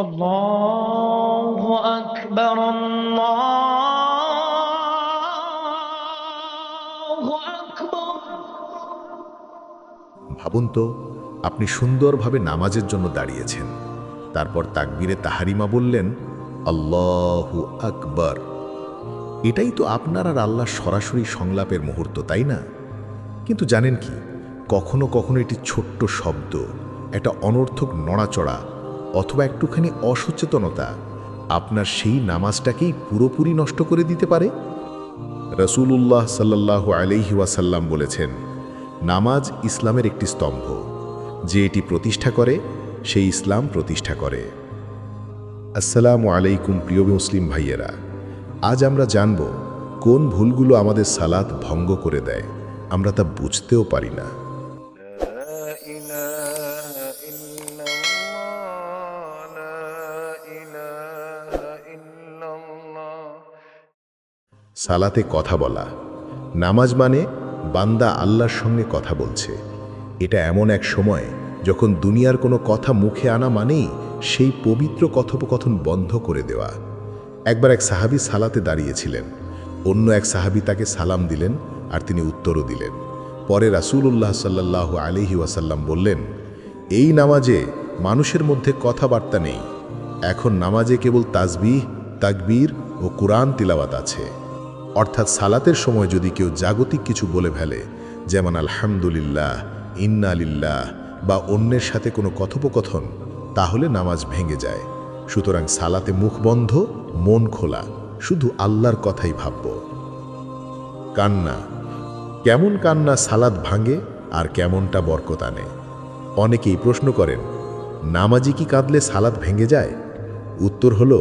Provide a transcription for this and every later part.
আল্লাহু আকবার, আল্লাহু আকবার। ভাবুন তো, আপনি সুন্দরভাবে নামাজের জন্য দাঁড়িয়েছেন, তারপর তাকবীরে তাহারিমা বললেন আল্লাহু আকবার। এটাই তো আপনার আর আল্লাহর সরাসরি সংলাপের মুহূর্ত, তাই না? কিন্তু জানেন কি, কখনো কখনো এটি ছোট্ট শব্দ, একটা অনর্থক নড়াচড়া অথবা একটুখানি অসচেতনতা আপনার সেই নামাজটাকেই পুরোপুরি নষ্ট করে দিতে পারে। রাসূলুল্লাহ সাল্লাল্লাহু আলাইহি ওয়াসাল্লাম বলেছেন, নামাজ ইসলামের একটি স্তম্ভ, যে এটি প্রতিষ্ঠা করে সেই ইসলাম প্রতিষ্ঠা করে। আসসালামু আলাইকুম প্রিয় মুসলিম ভাইয়েরা, আজ আমরা জানব কোন ভুলগুলো আমাদের সালাত ভঙ্গ করে দেয়, আমরা তা বুঝতেও পারি না। সালাতে কথা বলা। নামাজ মানে বান্দা আল্লাহর সঙ্গে কথা বলছে। এটা এমন এক সময় যখন দুনিয়ার কোনো কথা মুখে আনা মানেই সেই পবিত্র কথোপকথন বন্ধ করে দেওয়া। একবার এক সাহাবী সালাতে দাঁড়িয়েছিলেন, অন্য এক সাহাবী তাকে সালাম দিলেন আর তিনি উত্তরও দিলেন। পরে রাসূলুল্লাহ সাল্লাল্লাহু আলাইহি ওয়াসাল্লাম বললেন, এই নামাজে মানুষের মধ্যে কথাবার্তা নেই, এখন নামাজে কেবল তাসবিহ, তাকবীর ও কুরআন তিলাওয়াত আছে। অর্থাৎ সালাতের সময় যদি কেউ জাগতিক কিছু বলে ফেলে, যেমন আলহামদুলিল্লাহ, ইন্না লিল্লাহ বা অন্যের সাথে কোনো কথোপকথন, তাহলে নামাজ ভেঙে যায়। সুতরাং সালাতে মুখ বন্ধ, মন খোলা, শুধু আল্লাহর কথাই ভাবব। কান্না। কেমন কান্না সালাত ভাঙে আর কেমনটা বরকত আনে? অনেকেই প্রশ্ন করেন, নামাজি কি কাঁদলে সালাত ভেঙে যায়? উত্তর হলো,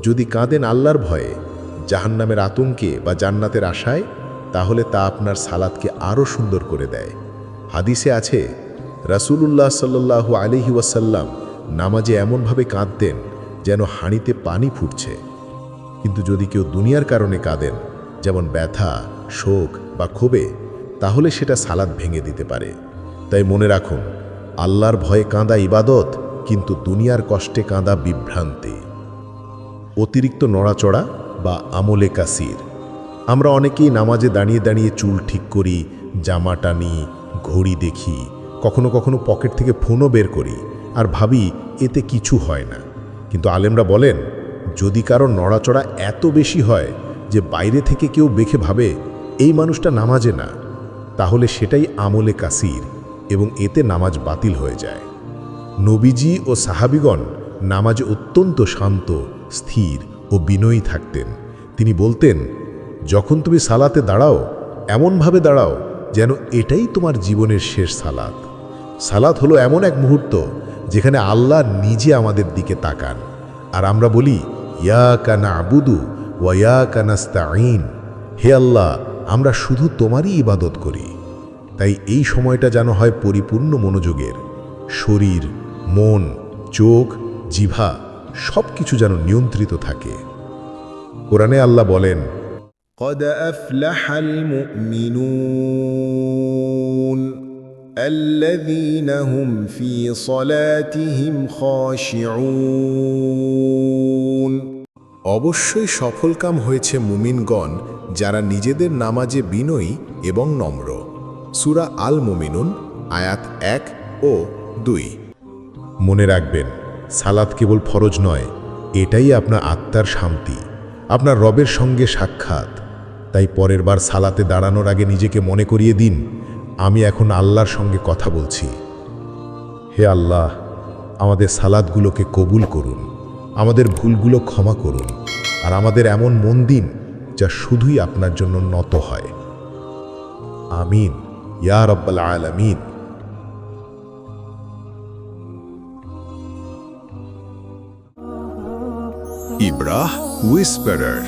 যদি কাঁদেন আল্লাহর ভয়ে, জাহান্নামের আতঙ্কে বা জান্নাতের আশায়, তাহলে তা আপনার সালাতকে আরও সুন্দর করে দেয়। হাদিসে আছে, রাসূলুল্লাহ সাল্লাল্লাহু আলাইহি ওয়াসাল্লাম নামাজে এমনভাবে কাঁদতেন যেন হাঁড়িতে পানি ফুটছে। কিন্তু যদি কেউ দুনিয়ার কারণে কাঁদেন, যেমন ব্যথা, শোক বা ক্ষোভে, তাহলে সেটা সালাত ভেঙে দিতে পারে। তাই মনে রাখুন, আল্লাহর ভয়ে কাঁদা ইবাদত, কিন্তু দুনিয়ার কষ্টে কাঁদা বিভ্রান্তি। অতিরিক্ত নড়াচড়া বা আমলে কাসির। আমরা অনেকেই নামাজে দাঁড়িয়ে দাঁড়িয়ে চুল ঠিক করি, জামা টানি, ঘড়ি দেখি, কখনো কখনো পকেট থেকে ফোনও বের করি আর ভাবি এতে কিছু হয় না। কিন্তু আলেমরা বলেন, যদি কারো নড়াচড়া এত বেশি হয় যে বাইরে থেকে কেউ দেখে ভাবে এই মানুষটা নামাজে না, তাহলে সেটাই আমলে কাসির এবং এতে নামাজ বাতিল হয়ে যায়। নবীজি ও সাহাবিগণ নামাজে অত্যন্ত শান্ত, স্থির ও বিনয়ী থাকতেন। তিনি বলতেন, যখন তুমি সালাতে দাঁড়াও, এমনভাবে দাঁড়াও যেন এটাই তোমার জীবনের শেষ সালাত। সালাত হলো এমন এক মুহূর্ত যেখানে আল্লাহ নিজে আমাদের দিকে তাকান, আর আমরা বলি ইয়াকা না'বুদু ওয়া ইয়াকা নাস্তাঈন, হে আল্লাহ, আমরা শুধু তোমারই ইবাদত করি। তাই এই সময়টা যেন হয় পরিপূর্ণ মনোযোগের। শরীর, মন, চোখ, জিহ্বা সব কিছু যেন নিয়ন্ত্রিত থাকে। কোরআনে আল্লাহ বলেন, قد أفلح المؤمنون الذين هم في صلاتهم خاشعون। অবশ্যই সফলকাম হয়েছে মুমিনগণ যারা নিজেদের নামাজে বিনয়ী এবং নম্র। সূরা আল মুমিনুন আয়াত 1 ও 2। মনে রাখবেন, সালাত কেবল ফরজ নয়, এটাই আপনার আত্মার শান্তি, আপনার রবের সঙ্গে সাক্ষাৎ। তাই পরের বার সালাতে দাঁড়ানোর আগে নিজেকে মনে করিয়ে দিন, আমি এখন আল্লাহর সঙ্গে কথা বলছি। হে আল্লাহ, আমাদের সালাতগুলোকে কবুল করুন, আমাদের ভুলগুলো ক্ষমা করুন, আর আমাদের এমন মন দিন যা শুধুই আপনার জন্য নত হয়। আমিন ইয়া রাব্বাল আলামিন। ইব্রাহ হুইসপারার।